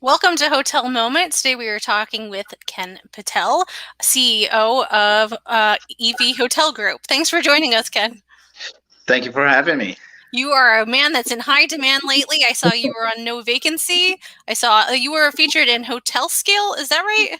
Welcome to Hotel Moment. Today we are talking with Ken Patel, CEO of Evie Hotel Group. Thanks for joining us, Ken. Thank you for having me. You are a man that's in high demand lately. I saw you were on No Vacancy. I saw you were featured in Hotel Scale. Is that right? Is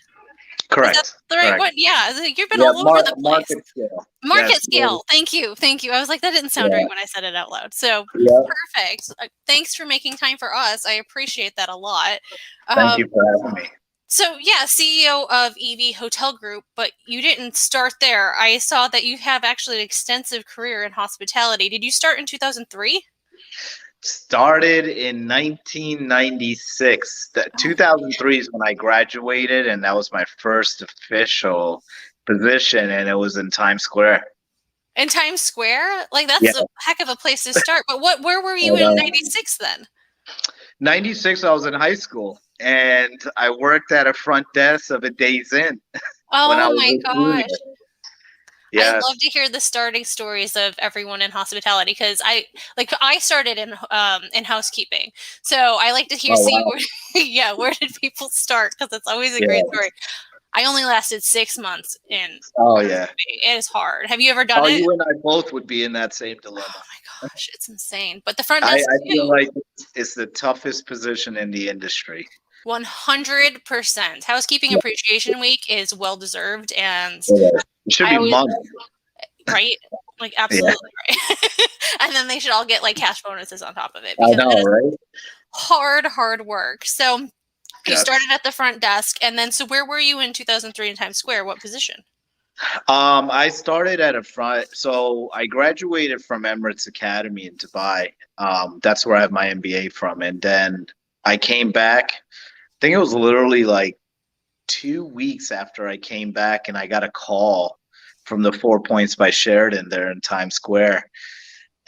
that Correct. the right Correct. one? Yeah, you've been Yeah, all over the place. market scale. Market Yes. Scale. Thank you. Thank you. I was like, that didn't sound right Yeah. when I said it out loud. So Yeah. perfect. Thanks for making time for us. I appreciate that a lot. Thank Um, you for having me. So yeah, CEO of EV Hotel Group, but you didn't start there. I saw that you have actually an extensive career in hospitality. Did you start in 2003? Started in 1996. That Oh, 2003 is when I graduated, and that was my first official position, and it was in Times Square. in Times Square? Like Yeah. that's a heck of a place to start. But where were you And, in 96 then? 96, I was in high school, and I worked at a front desk of a Days Inn when I Oh was my a gosh. junior. I love Yes. to hear the starting stories of everyone in hospitality because I started in housekeeping. So I like to hear Oh, see wow. where yeah, where did people start because it's always a great Yeah. story. I only lasted 6 months in Oh, yeah. housekeeping. It is hard. Have you ever done Oh, it? you and I both would be in that same Oh dilemma. my gosh, it's insane. But the front I, desk I feel too. like it's the toughest position in the industry. 100%. Housekeeping Yeah. Appreciation Week is well deserved, and Yeah. It should I be always months. right, like Yeah, absolutely right. And then they should all get like cash bonuses on top of it I because it know, is right? hard work. So you started Yes. at the front desk, and then so where were you in 2003 in Times Square? What position? I started at a front. So I graduated from Emirates Academy in Dubai. That's where I have my MBA from. And then I came back. I think it was literally like 2 weeks after I came back, and I got a call from the Four Points by Sheraton there in Times Square.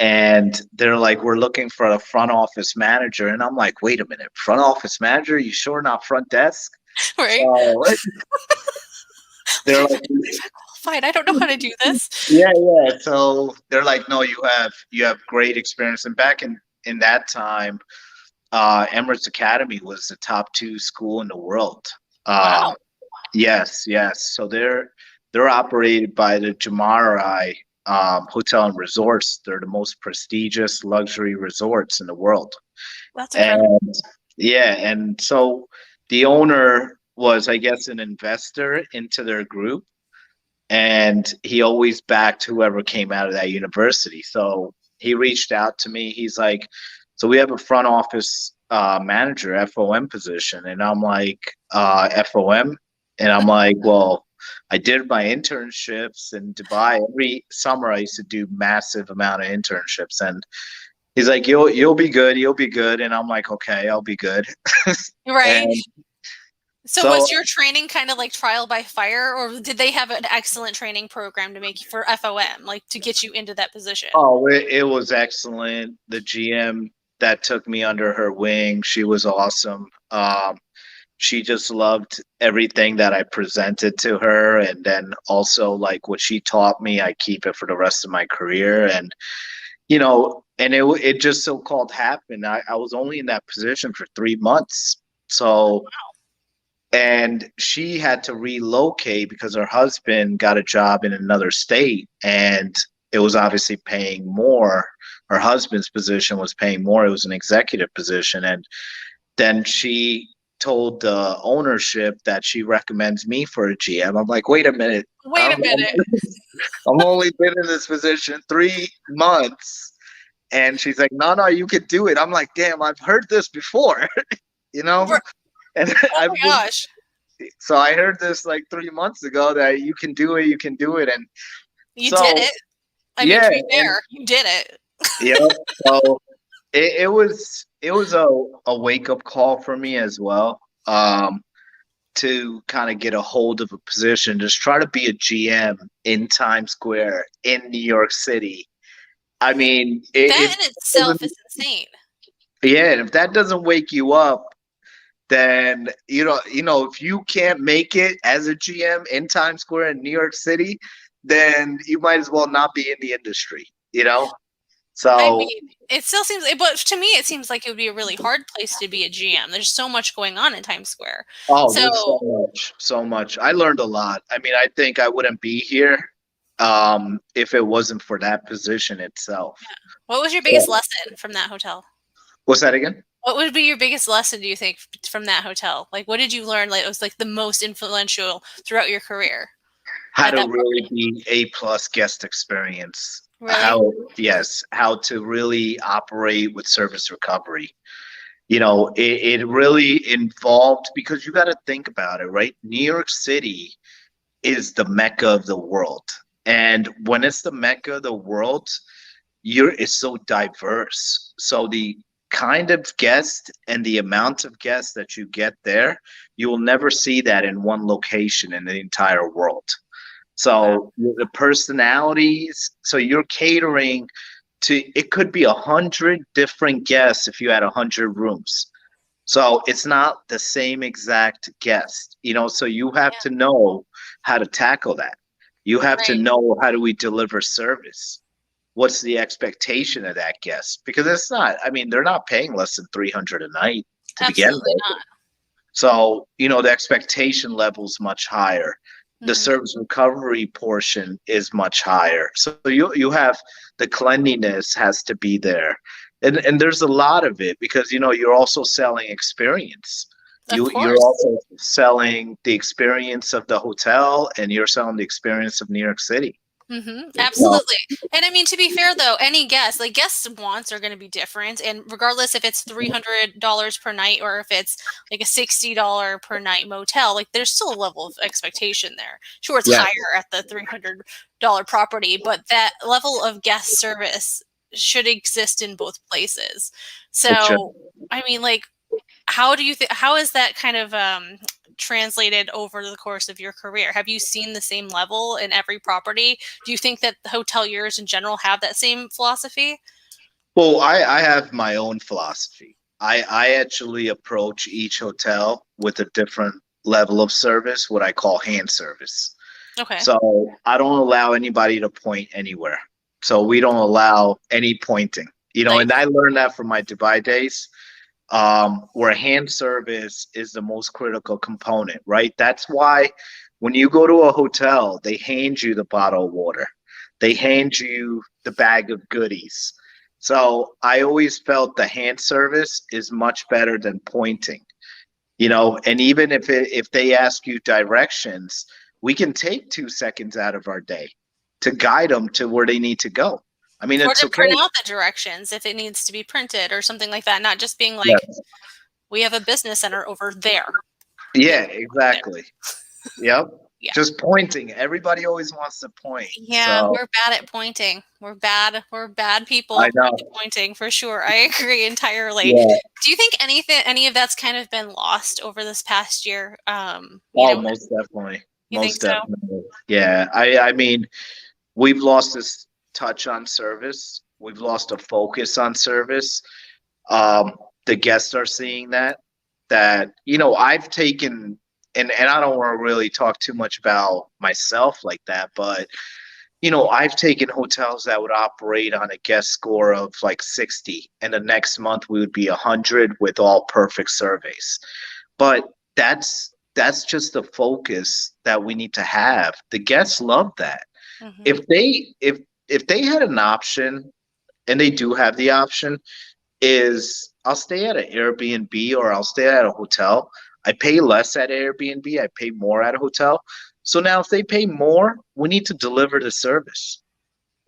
And they're like, we're looking for a front office manager. And I'm like, wait a minute, front office manager? You sure not front desk? Right? So they're Like, like, if I qualified, I don't know how to do this. yeah. So they're like, no, you have great experience. And back in that time, Emirates Academy was the top two school in the world. Um, Wow. yes. So they're operated by the Jumeirah Hotel and Resorts. They're the most prestigious luxury resorts in the world. That's incredible. And yeah, and so the owner was, I guess, an investor into their group, and he always backed whoever came out of that university. So he reached out to me. He's like, "So we have a front office manager FOM position," and I'm like, "FOM," and I'm like, "Well." I did my internships in Dubai. Every summer I used to do massive amount of internships, and he's like, you'll be good, you'll be good. And I'm like, okay, I'll be good. Right. And So so, was your training kind of like trial by fire, or did they have an excellent training program to make you for FOM, like to get you into that position? oh, it was excellent. The GM that took me under her wing, she was awesome. She just loved everything that I presented to her. And then also, like, what she taught me, I keep it for the rest of my career. And, and it just so called happened. I was only in that position for 3 months. So, and she had to relocate because her husband got a job in another state, and it was obviously paying more. Her husband's position was paying more. It was an executive position. And then she told the ownership that she recommends me for a GM. I'm like, wait a minute. Wait a minute. I'm only been in this position 3 months. And she's like, no, you could do it. I'm like, damn, I've heard this before, you know? And Oh I've my been gosh. so I heard this like 3 months ago that you can do it. And You did so, it. I mean, to yeah, be and fair, you did it. yeah, so it was a wake up call for me as well. To kind of get a hold of a position, just try to be a GM in Times Square in New York City. I mean, That in itself is insane. yeah, and if that doesn't wake you up, then if you can't make it as a GM in Times Square in New York City, then you might as well not be in the industry. I So, mean, it still seems, but to me, it seems like it would be a really hard place to be a GM. There's so much going on in Times Square. oh, there's so So, much, so much. I learned a lot. I mean, I think I wouldn't be here if it wasn't for that position itself. what was your biggest So, lesson from that hotel? what's that again? What would be your biggest lesson, do you think, from that hotel? Like, what did you learn? Like, it was like the most influential throughout your career How at to that really property. be A plus guest experience. Really? How, yes, how to really operate with service recovery. You know, it really involved because you got to think about it, right? New York City is the mecca of the world. And when it's the mecca of the world, it's so diverse. So the kind of guest and the amount of guests that you get there, you will never see that in one location in the entire world. Wow. So the personalities, so you're catering to, it could be 100 different guests if you had 100 rooms. So it's not the same exact guest, you know, so you have Yeah. to know how to tackle that. You have to Right. know how do we deliver service? What's the expectation of that guest? Because it's not, I mean, they're not paying less than 300 a night to begin Absolutely with. not. So, you know, the expectation level's much higher. The Hmm. service recovery portion is much higher. So you have the cleanliness has to be there. And there's a lot of it because you know you're also selling experience. Of You're course. also selling the experience of the hotel and you're selling the experience of New York City. So, Absolutely. And I mean, to be fair though, any guest, like guests' wants are going to be different. And regardless if it's $300 per night or if it's like a $60 per night motel, like there's still a level of expectation there. Sure, it's yeah, higher at the $300 property, but that level of guest service should exist in both places. it should. So, I mean, like, how do you think, how is that kind of translated over the course of your career? Have you seen the same level in every property? Do you think that hoteliers in general have that same philosophy? Well, I have my own philosophy. I actually approach each hotel with a different level of service, what I call hand service. Okay. So I don't allow anybody to point anywhere. So we don't allow any pointing, you know, and Nice. I learned that from my Dubai days, where hand service is the most critical component, right? That's why when you go to a hotel, they hand you the bottle of water, they hand you the bag of goodies. So I always felt the hand service is much better than pointing, you know, and even if they ask you directions, we can take 2 seconds out of our day to guide them to where they need to go. I mean, Or it's to okay. print out the directions if it needs to be printed or something like that, not just being Yeah, like, we have a business center over there. You yeah, know, there. exactly. Yep. Yeah. Just pointing. Everybody always wants to point. Yeah, So we're bad at pointing. We're bad. We're bad I people know. at pointing for sure. I agree entirely. Yeah. Do you think any of that's kind of been lost over this past year? Oh, most definitely. You think Most so? definitely. Yeah. I mean, we've lost this touch on service. We've lost a focus on service. The guests are seeing that you know I've taken and I don't want to really talk too much about myself like that, but you know I've taken hotels that would operate on a guest score of like 60 and the next month we would be 100 with all perfect surveys. But that's just the focus that we need to have. The guests love that. Hmm. If they had an option, and they do have the option, is I'll stay at an Airbnb or I'll stay at a hotel. I pay less at Airbnb, I pay more at a hotel. So now if they pay more, we need to deliver the service.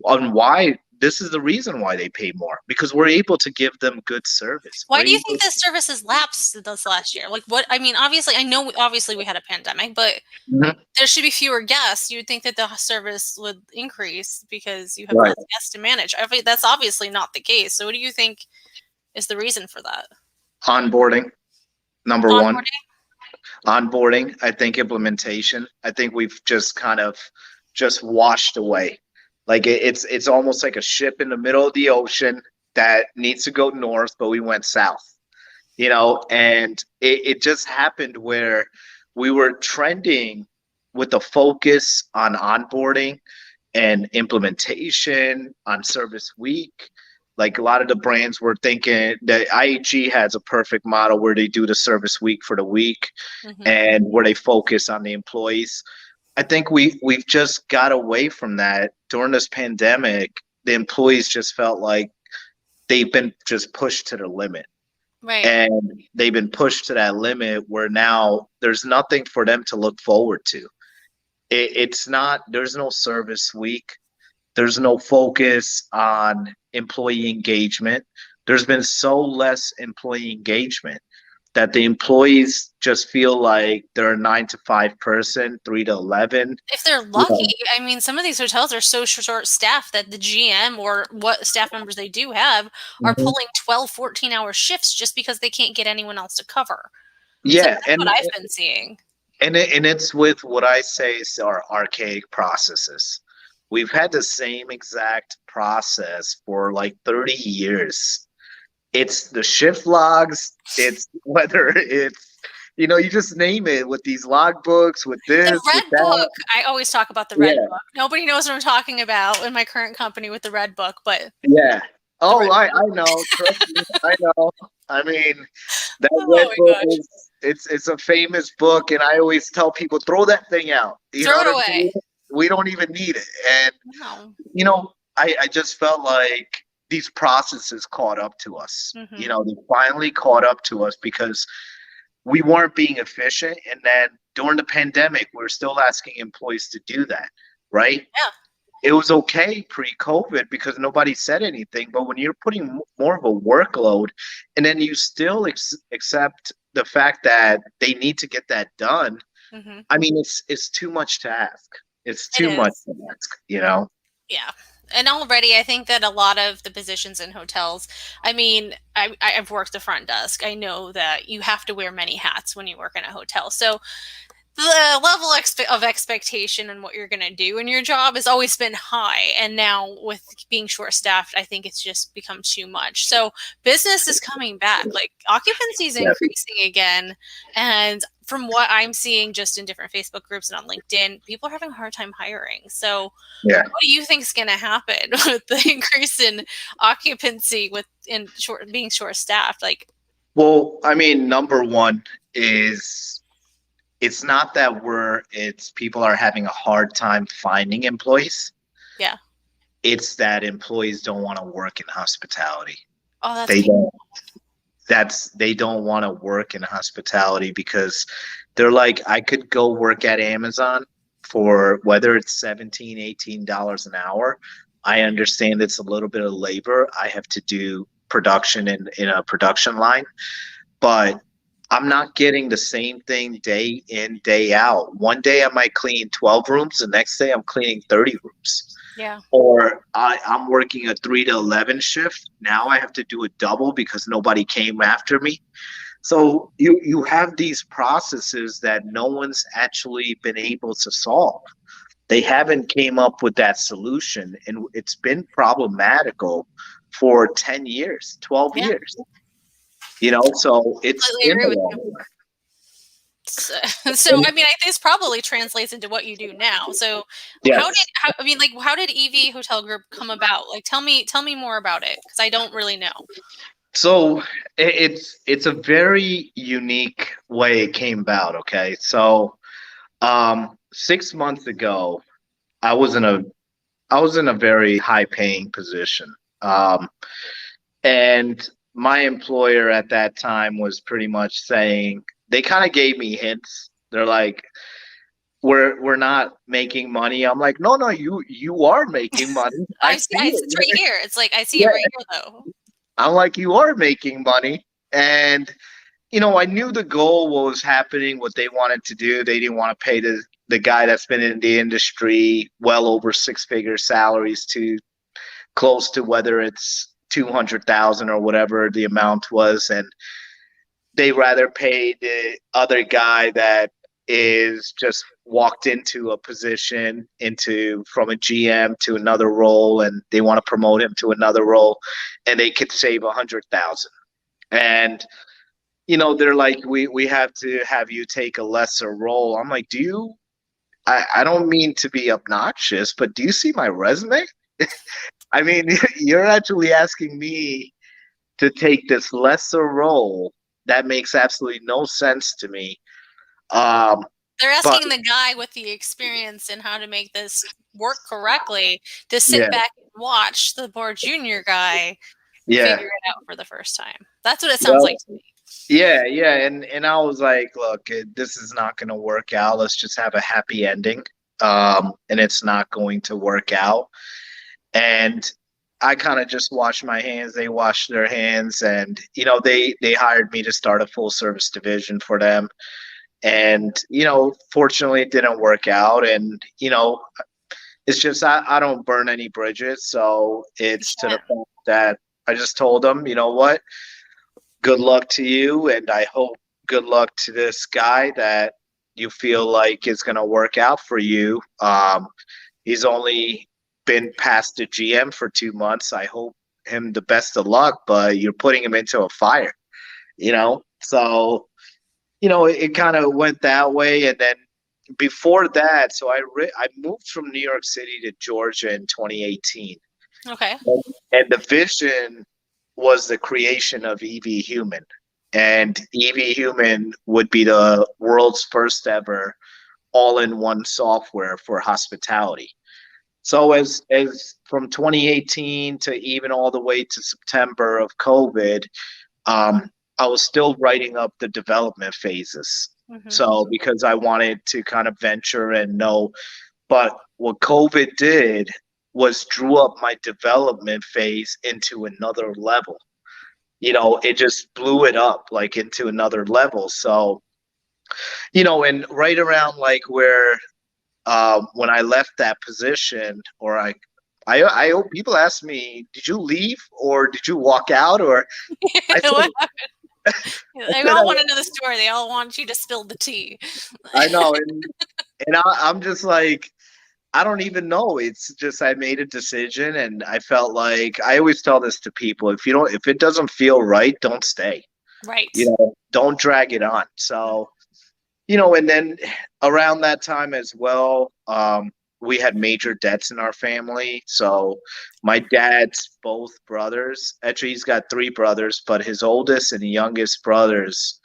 On why this is the reason why they pay more because we're able to give them good service. Why We're do you able think this service has lapsed this last year? Like, what? I mean, obviously, I know obviously we had a pandemic, but Mhm. there should be fewer guests. You would think that the service would increase because you have Right. less guests to manage. That's obviously not the case. So, what do you think is the reason for that? Onboarding, number one. Onboarding? Onboarding, I think implementation. I think we've just kind of just washed away. Like it's almost like a ship in the middle of the ocean that needs to go north, but we went south, you know, and it just happened where we were trending with the focus on onboarding and implementation on service week. Like a lot of the brands were thinking that IAG has a perfect model where they do the service week for the week Hmm. and where they focus on the employees. I think we've just got away from that during this pandemic. The employees just felt like they've been just pushed to the limit. Right. And they've been pushed to that limit where now there's nothing for them to look forward to. It's not, there's no service week. There's no focus on employee engagement. There's been so less employee engagement that the employees just feel like they're a 9 to 5 person, 3 to 11. If they're You lucky, know, I mean, some of these hotels are so short staffed that the GM or what staff members they do have are mhm. pulling 12, 14-hour shifts just because they can't get anyone else to cover. So Yeah, that's what I've been seeing. and it's with what I say is our archaic processes. We've had the same exact process for like 30 years. It's the shift logs, it's whether it's you just name it with these logbooks, with The this, with Red that. Book, I always talk about the Red Yeah, Book. Nobody knows what I'm talking about in my current company with the Red Book, but yeah. the Oh, Red I Book. know. Trust me, I know. I mean, that Oh red my book gosh. is it's a famous book, and I always tell people throw that thing out. You know Throw what it I mean? away. We don't even need it. And No. I just felt like these processes caught up to us. Hmm. They finally caught up to us because we weren't being efficient. And then during the pandemic, we are still asking employees to do that, right? Yeah. It was okay pre-COVID because nobody said anything. But when you're putting more of a workload and then you still accept the fact that they need to get that done, Hmm. I mean, it's too much to ask. It's It too much is. to ask. Yeah. And already, I think that a lot of the positions in hotels, I mean, I've worked the front desk. I know that you have to wear many hats when you work in a hotel. So the level of expectation and what you're going to do in your job has always been high. And now with being short staffed, I think it's just become too much. So business is coming back, like occupancy is Yeah. increasing again. And from what I'm seeing just in different Facebook groups and on LinkedIn, people are having a hard time hiring. So Yeah. what do you think is going to happen with the increase in occupancy with in short being short staffed? Like, Well, I mean, number one is it's not that it's people are having a hard time finding employees. yeah. It's that employees don't want to work in hospitality. Oh, that's They pain. don't they don't want to work in hospitality because they're like, I could go work at Amazon for whether it's 17, $18 an hour. I understand it's a little bit of labor. I have to do production in a production line, but I'm not getting the same thing day in, day out. One day I might clean 12 rooms, the next day I'm cleaning 30 rooms. Yeah. Or I'm working a 3 to 11 shift. Now I have to do a double because nobody came after me. So you have these processes that no one's actually been able to solve. They haven't came up with that solution, and it's been problematical for 10 years, 12 Yeah. years. So it's Completely in agree the with you. long run. So, so And I mean, this probably translates into what you do now. So, yes. I mean, like, how did EV Hotel Group come about? Like, tell me more about it because I don't really know. So it's a very unique way it came about. Okay. So 6 months ago, I was in a I was in a very high paying position. Um, and my employer at that time was pretty much saying they kind of gave me hints. They're like, we're not making money. I'm like, no, no, you are making money. I see It's right it. here. It's like I see it Yeah. right here, though. I'm like, you are making money. And I knew the goal, what was happening, what they wanted to do. They didn't want to pay the guy that's been in the industry well over six-figure salaries to close to whether it's 200,000 or whatever the amount was, and they rather pay the other guy that is just walked into a position into from a GM to another role, and they want to promote him to another role, and they could save 100,000. And they're like, we have to have you take a lesser role. I'm like, I don't mean to be obnoxious, but do you see my resume? I mean, you're actually asking me to take this lesser role that makes absolutely no sense to me. Um, They're but asking the guy with the experience in how to make this work correctly to sit yeah, back and watch the more junior guy yeah. figure it out for the first time. That's what it sounds like Well, to me. yeah, yeah. And I was like, look, this is not going to work out. Let's just have a happy ending. And it's not going to work out. And I kind of just washed my hands. They washed their hands, and they hired me to start a full service division for them. And fortunately, it didn't work out. And it's just I don't burn any bridges, so You it's to the can. point that I just told them, you know what, good luck to you, and I hope good luck to this guy that you feel like is going to work out for you. He's only been past the GM for 2 months. I hope him the best of luck, but you're putting him into a fire, So, it kind of went that way. And then before that, so I moved from New York City to Georgia in 2018. Okay. And the vision was the creation of Evie Human. And Evie Human would be the world's first ever all-in-one software for hospitality. So as from 2018 to even all the way to September of COVID, I was still writing up the development phases. Hmm. So because I wanted to kind of venture and know, but what COVID did was drew up my development phase into another level. It just blew it up like into another level. So, and right around like where when I left that position, or I hope people ask me, did you leave or did you walk out? Or I said, I They said, all want to know the story. They all want you to spill the tea. I know. I'm just like, I don't even know. It's just, I made a decision and I felt like I always tell this to people. If it doesn't feel right, don't stay, Right. don't drag it on. So, and then around that time as well, we had major debts in our family. So my dad's both brothers, actually, he's got three brothers, but his oldest and youngest brothers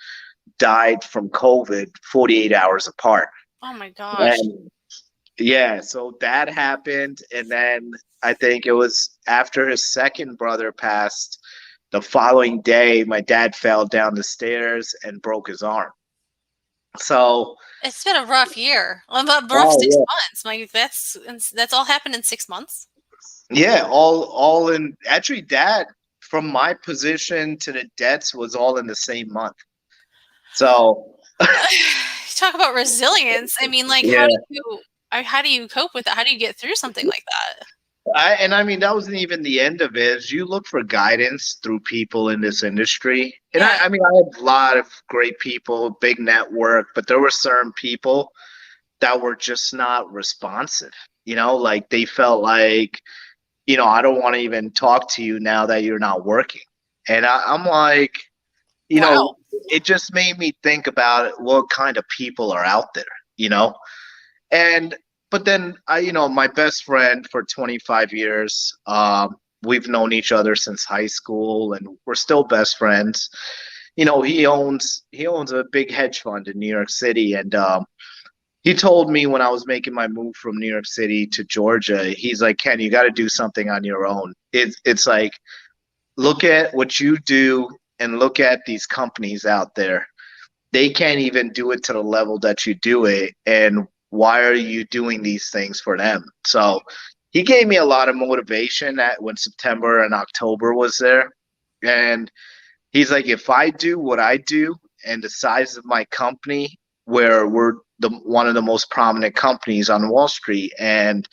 died from COVID 48 hours apart. Oh my gosh. And yeah, so that happened. And then I think it was after his second brother passed, the following day, my dad fell down the stairs and broke his arm. So, It's been a rough year. Well, a rough oh, 6 months. That's all happened in 6 months. yeah, all in actually that from my position to the debts was all in the same month. So Talk about resilience. I mean, like, yeah, how do you cope with that? How do you get through something like that? I mean that wasn't even the end of it. Is you look for guidance through people in this industry, and Yeah. I mean I have a lot of great people, big network, but there were certain people that were just not responsive. Like they felt like I don't want to even talk to you now that you're not working, and I'm like. you Wow. know, it just made me think about what kind of people are out there, you know? And, but then my best friend for 25 years, we've known each other since high school and we're still best friends. He owns a big hedge fund in New York City. And, he told me when I was making my move from New York City to Georgia, he's like, Ken, you got to do something on your own. It's like, look at what you do and look at these companies out there. They can't even do it to the level that you do it. And why are you doing these things for them? So he gave me a lot of motivation at when September and October was there. And he's like, if I do what I do and the size of my company, where we're one of the most prominent companies on Wall Street, and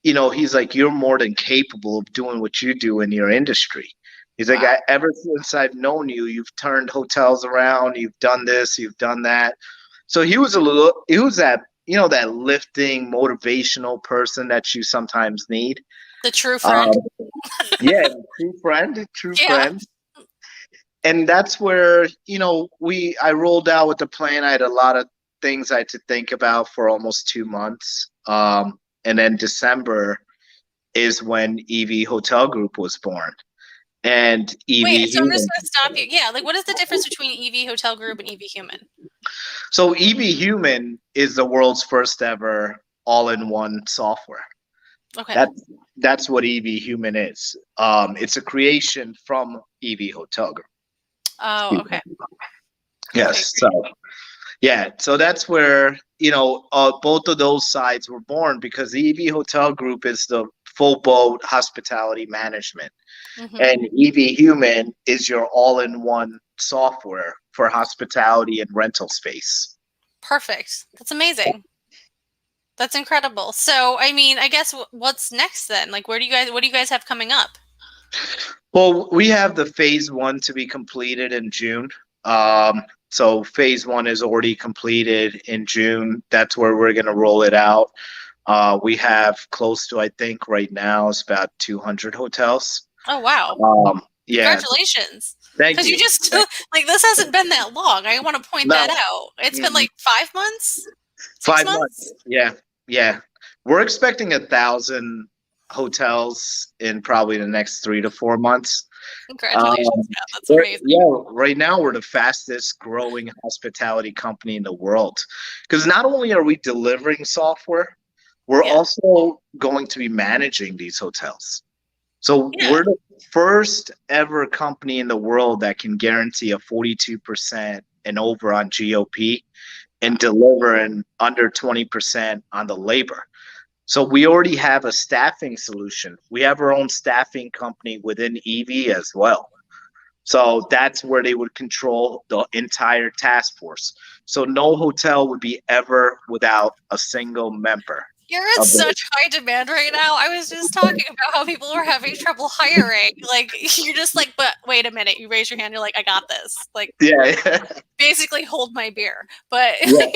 he's like, you're more than capable of doing what you do in your industry. He's like, Wow. ever since I've known you, you've turned hotels around, you've done this, you've done that. So he was that lifting, motivational person that you sometimes need. The true friend. Um, yeah, true Yeah. friend. And that's where, I rolled out with the plan. I had a lot of things I had to think about for almost 2 months. And then December, is when Evie Hotel Group was born. And Wait, Evie so I'm just Human. going to stop you. Yeah, like what is the difference between EV Hotel Group and EV Human? So Evie Human is the world's first ever all-in-one software. Okay. That's that's what Evie Human is. It's a creation from Evie Hotel Group. Oh, okay. Okay, Yes. So yeah, so that's where both of those sides were born because the EV Hotel Group is the full boat hospitality management, great. and EV Human is your all-in-one software for hospitality and rental space. Perfect. That's amazing. That's incredible. So, I mean, I guess what's next then? Like, what do you guys have coming up? Well, we have the phase one to be completed in June. So phase one is already completed in June. That's where we're going to roll it out. We have close to, I think, right now it's about 200 hotels. Oh, wow. Yeah, Congratulations. thank Because you you. just, like, this hasn't been that long. I want to point No, that out. It's been mm, like 5 months? Six 5 months. months? Yeah, yeah. We're expecting 1,000 hotels in probably the next 3 to 4 months. Congratulations, Um, Matt. That's amazing. yeah, right now we're the fastest growing hospitality company in the world because not only are we delivering software, we're Yeah. also going to be managing these hotels. So Yeah. we're the first ever company in the world that can guarantee a 42% and over on GOP and Wow. deliver in under 20% on the labor. So we already have a staffing solution. We have our own staffing company within EV as well. So that's where they would control the entire task force. So no hotel would be ever without a single member You're in of the. such high demand right now. I was just talking about how people were having trouble hiring. Like, you're just like, but wait a minute. You raise your hand. You're like, I got this. Like, Yeah, basically hold my beer. But yeah,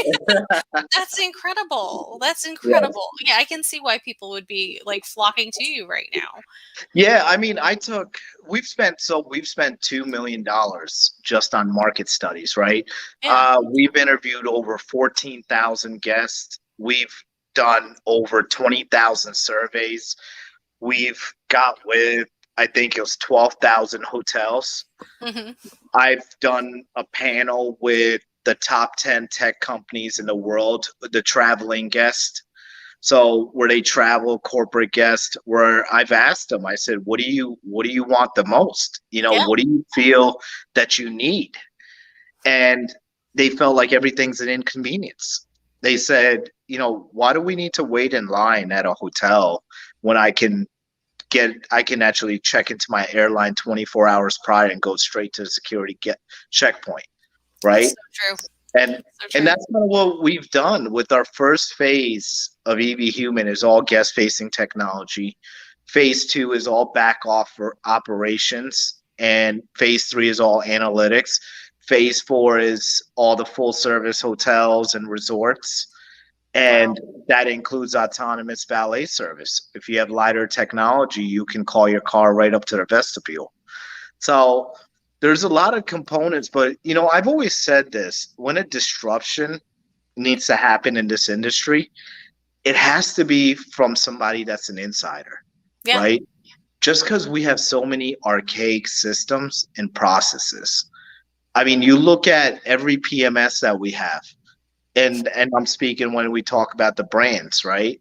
that's incredible. That's yeah. incredible. Yeah, I can see why people would be like flocking to you right now. Yeah, I mean, we've spent $2 million just on market studies, right? Yeah. We've interviewed over 14,000 guests. We've done over 20,000 surveys. We've got with, I think it was 12,000 hotels. Hmm. I've done a panel with the top 10 tech companies in the world, the traveling guest. So where they travel, corporate guests, where I've asked them, I said, what do you want the most? Yeah. What do you feel that you need? And they felt like everything's an inconvenience. They said, why do we need to wait in line at a hotel when I can actually check into my airline 24 hours prior and go straight to the security get checkpoint, That's right? so true. And So and true. that's kind of what we've done with our first phase of EV Human is all guest facing technology. Phase two is all back off for operations, and phase three is all analytics. Phase four is all the full service hotels and resorts. Wow. And that includes autonomous valet service. If you have LiDAR technology, you can call your car right up to the vestibule. So there's a lot of components, but I've always said this: when a disruption needs to happen in this industry, it has to be from somebody that's an insider, Yeah. right? Just because we have so many archaic systems and processes. I mean, you look at every PMS that we have, and I'm speaking when we talk about the brands, right?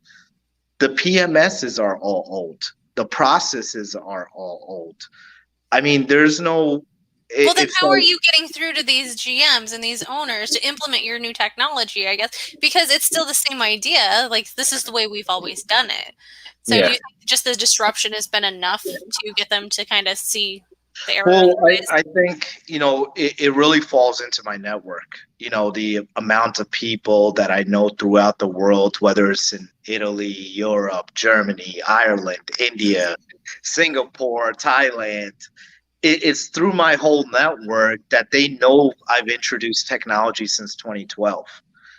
The PMSs are all old. The processes are all old. I mean, there's no. Well, then It's how are like, you getting through to these GMs and these owners to implement your new technology, I guess? Because it's still the same idea. Like, this is the way we've always done it. So do yeah. you think just the disruption has been enough to get them to kind of see the error in Well, the ways? I think, it really falls into my network. The amount of people that I know throughout the world, whether it's in Italy, Europe, Germany, Ireland, India, Singapore, Thailand. It's through my whole network that they know I've introduced technology since 2012.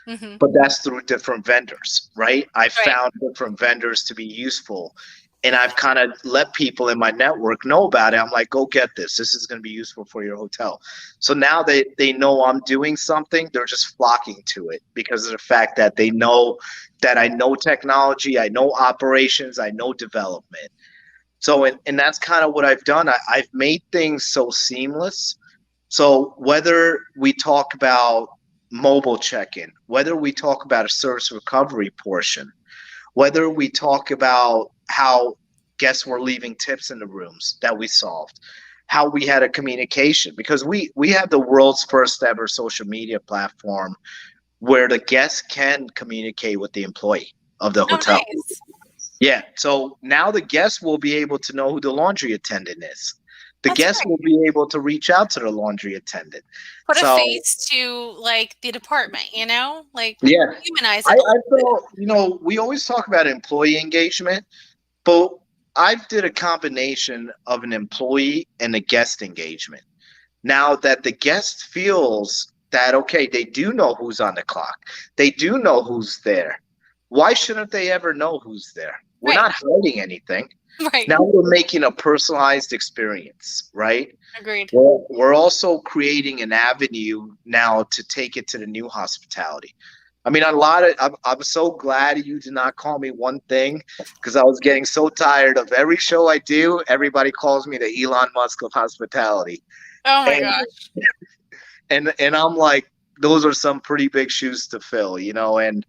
Hmm. But that's through different vendors, right? I Right. found different vendors to be useful. and I've kind of let people in my network know about it. I'm like, go get this. This is going to be useful for your hotel. So now they know I'm doing something. They're just flocking to it because of the fact that they know that I know technology, I know operations, I know development. So, and that's kind of what I've done. I've made things so seamless. So whether we talk about mobile check-in, whether we talk about a service recovery portion, whether we talk about how guests were leaving tips in the rooms that we solved, how we had a communication, because we have the world's first ever social media platform where the guests can communicate with the employee of the Oh, hotel. nice. Yeah, so now the guests will be able to know who the laundry attendant is. The That's guests great. will be able to reach out to the laundry attendant. Put a So face to like the department, like yeah, humanize I, it a little I bit. feel, we always talk about employee engagement, but I did a combination of an employee and a guest engagement. Now that the guest feels that, okay, they do know who's on the clock, they do know who's there. Why shouldn't they ever know who's there? We're Right. not hiding anything. Right. Now we're making a personalized experience, right? Agreed. We're also creating an avenue now to take it to the new hospitality. I mean, I'm so glad you did not call me one thing because I was getting so tired of every show I do. Everybody calls me the Elon Musk of hospitality. Oh my And, gosh. and I'm like, those are some pretty big shoes to fill, and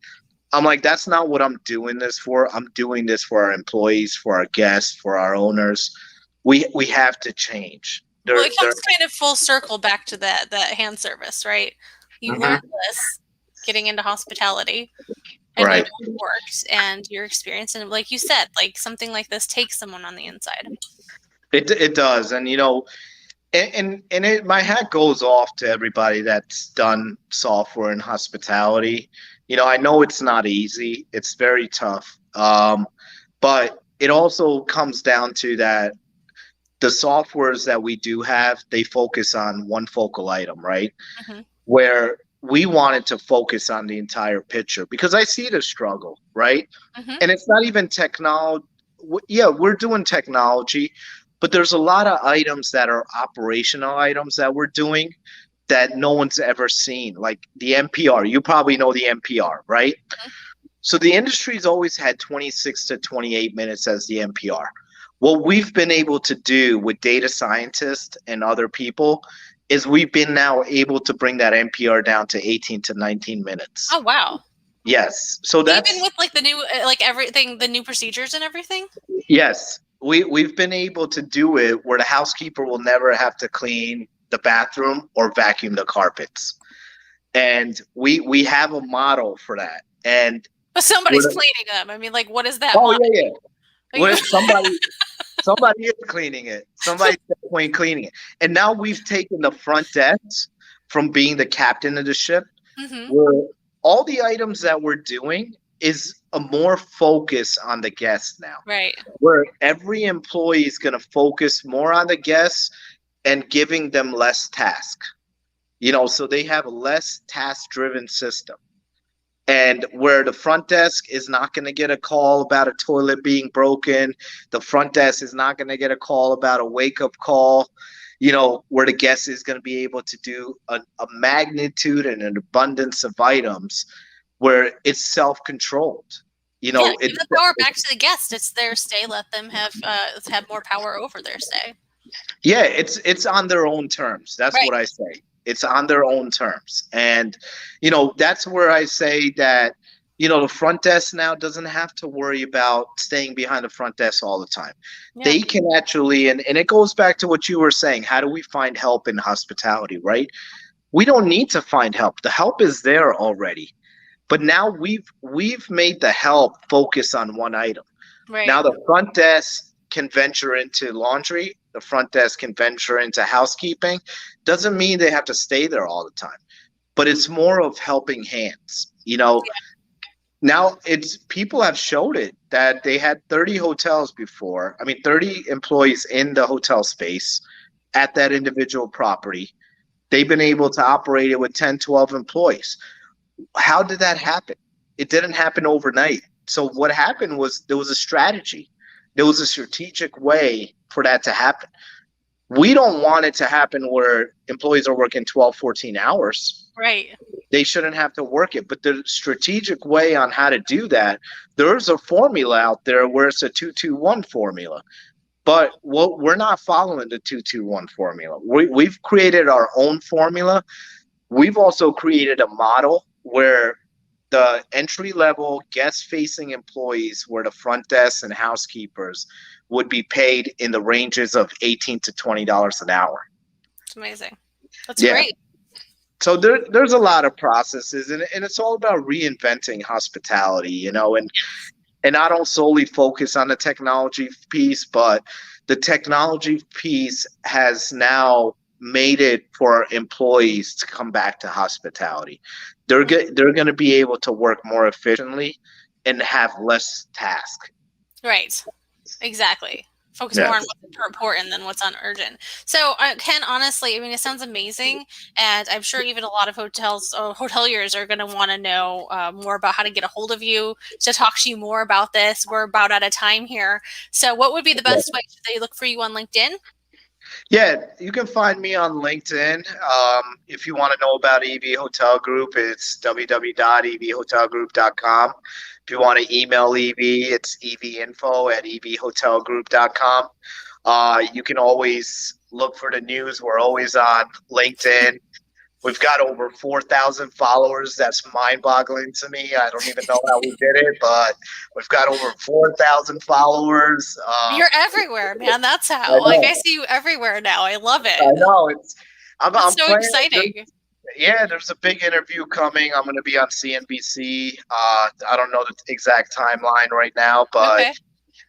I'm like, that's not what I'm doing this for. I'm doing this for our employees, for our guests, for our owners. We have to change. Well, They're, it they're, comes kind of full circle back to that hand service, right? You learned Mhm. this getting into hospitality and you Right. know it worked and your experience and like you said, like something like this takes someone on the inside. It does, and my hat goes off to everybody that's done software and hospitality. I know it's not easy; it's very tough. But it also comes down to that the softwares that we do have, they focus on one focal item, right? Hmm. Where we wanted to focus on the entire picture because I see the struggle, right? Hmm. And it's not even technology. Yeah, we're doing technology, but there's a lot of items that are operational items that we're doing that no one's ever seen, like the NPR. You probably know the NPR, right? So the industry's always had 26 to 28 minutes as the NPR. What we've been able to do with data scientists and other people is we've been now able to bring that NPR down to 18 to 19 minutes. Oh wow. Yes. So Even that's with like the new like everything, the new procedures and everything? yes. We've been able to do it where the housekeeper will never have to clean the bathroom or vacuum the carpets. And we have a model for that. And But we're somebody's cleaning them. I mean, like what is that oh mod? yeah, yeah. Like, Where somebody is cleaning it. Somebody's definitely cleaning it. And now we've taken the front desk from being the captain of the ship, hmm. where all the items that we're doing is a more focus on the guests now, Right. where every employee is going to focus more on the guests and giving them less task. So they have a less task driven system. And where the front desk is not going to get a call about a toilet being broken, the front desk is not going to get a call about a wake up call, where the guest is going to be able to do a magnitude and an abundance of items where it's self controlled. Yeah, give It's, the power back to the guest. It's their stay. Let them have more power over their stay. yeah, it's on their own terms. That's Right. what I say. It's on their own terms. And that's where I say that the front desk now doesn't have to worry about staying behind the front desk all the time. Yeah. They can actually and it goes back to what you were saying. How do we find help in hospitality, right? We don't need to find help. The help is there already. But now we've made the help focus on one item. Right. Now the front desk can venture into laundry. The front desk can venture into housekeeping. Doesn't mean they have to stay there all the time, but it's more of helping hands. Now it's people have showed it that they had 30 hotels before. I mean, 30 employees in the hotel space at that individual property. They've been able to operate it with 10, 12 employees. How did that happen? It didn't happen overnight. So what happened was there was a strategy. It was a strategic way for that to happen. We don't want it to happen where employees are working 12, 14 hours. Right. They shouldn't have to work it. But the strategic way on how to do that, there's a formula out there where it's a 2-2-1 formula. But we're not following the 2-2-1 formula. We've created our own formula. We've also created a model where the entry level guest facing employees, where the front desk and housekeepers would be paid in the ranges of $18 to $20 an hour. It's amazing. That's Yeah. great. So there's a lot of processes, and it's all about reinventing hospitality, you know, and I don't solely focus on the technology piece, but the technology piece has now made it for employees to come back to hospitality. They're going to be able to work more efficiently and have less task. Right. Exactly. Focus Yeah. more on what's important than what's on urgent. So, Ken, honestly, I mean, it sounds amazing, and I'm sure even a lot of hoteliers are going to want to know more about how to get a hold of you to talk to you more about this. We're about out of time here. So, what would be the best way? Should they look for you on LinkedIn? Yeah, you can find me on LinkedIn. If you want to know about Evie Hotel Group, it's www.eviehotelgroup.com. If you want to email Evie, it's evieinfo@eviehotelgroup.com. You can always look for the news. We're always on LinkedIn. We've got over 4,000 followers. That's mind-boggling to me. I don't even know how we did it, but we've got over 4,000 followers. You're everywhere, man. That's I how. Like, I know. see you everywhere now. I love I it. know. I'm That's so planning. exciting. Yeah, there's a big interview coming. I'm going to be on CNBC. I don't know the exact timeline right now, but Okay.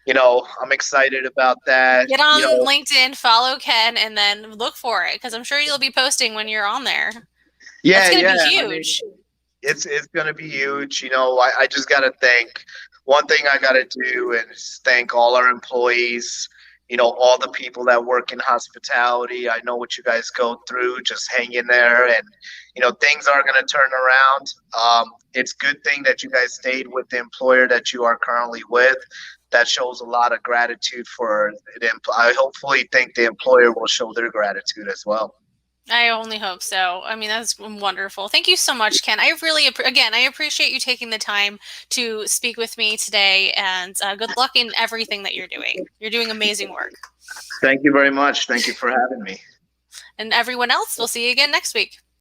you know, I'm excited about that. Get You on know, LinkedIn, follow Ken, and then look for it because I'm sure you'll be posting when you're on there. That's yeah, going to be yeah. I mean, huge. it's going to be huge. You know, I just got to thank. One thing I got to do is thank all our employees. You know, all the people that work in hospitality. I know what you guys go through. Just hang in there, and you know, things are going to turn around. It's a good thing that you guys stayed with the employer that you are currently with. That shows a lot of gratitude for them. I hopefully think the employer will show their gratitude as well. I only hope so. I mean, that's wonderful. Thank you so much, Ken. I really, again, I appreciate you taking the time to speak with me today, and good luck in everything that you're doing. You're doing amazing work. Thank you very much. Thank you for having me. And everyone else, we'll see you again next week.